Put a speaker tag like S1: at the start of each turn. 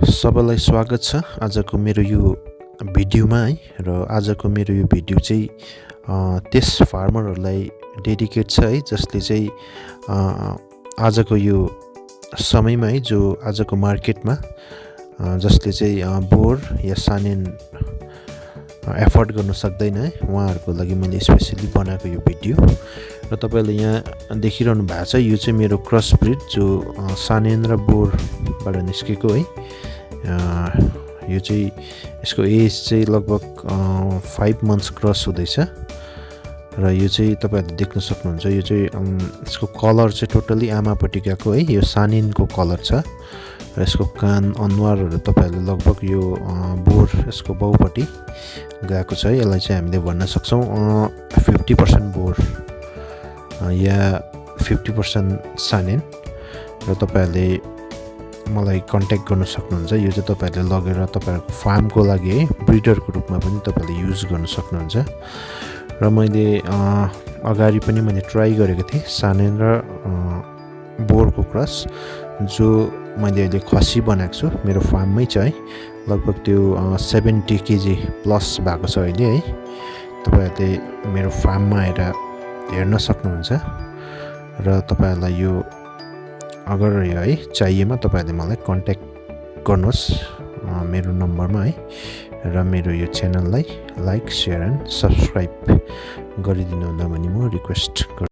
S1: सबैलाई स्वागत छ आजको मेरो यो भिडियोमा है। र आजको मेरो यो भिडियो चाहिँ त्यस फार्मरहरूलाई डेडिकेट छ है, जसले चाहिँ आजको यो समयमा है, जो आजको मार्केटमा जसले चाहिँ बोर या सानेन एफोर्ड गर्न सक्दैन है, उहाँहरूको लागि मैले स्पेसली बनाएको यो भिडियो। र तपाईले यहाँ देखिरहनु भएको छ, यो चाहिँ मेरो क्रस ब्रिड जो सानेन र बोरबाट निस्केको है। यो चाहिँ यसको एज चाहिँ लगभग 5 months क्रस हुँदैछ। र यो चाहिँ तपाईहरुले देख्न सक्नुहुन्छ, यो चाहिँ यसको कलर चाहिँ टोटली आमापट्टि गएको है, यो सानेनको कलर छ। र यसको कान अनुहारहरू तपाईहरुले लगभग यो बोर यसको बाउपट्टि गएको छ है। यसलाई चाहिँ हामीले भन्न सक्छौं 50% बोर या 50% सानेन। र तपाईहरुले मलाई कन्ट्याक्ट गर्न सक्नुहुन्छ। यो चाहिँ तपाईहरुले लगेर तपाईहरुको फार्मको लागि है, ब्रिडरको रूपमा पनि तपाईहरुले युज गर्न सक्नुहुन्छ। र मैले अगाडि पनि मैले ट्राई गरेको थिएँ सानेन र बोरको क्रस, जो मैले अहिले खसी बनाएको छु, मेरो फार्ममै छ है। लगभग त्यो 70 kg प्लस भएको छ अहिले है। तपाईहरुले मेरो फार्ममा आएर हेर्न सक्नुहुन्छ। र तपाईहरुलाई यो अगर यो है चाहिएमा तपाईहरुले मलाई कन्ट्याक्ट गर्नुहोस् मेरो नम्बरमा है। र मेरो यो च्यानललाई लाइक, शेयर एन्ड सब्स्क्राइब गरिदिनु हुन भनी म रिक्वेस्ट गर्छु।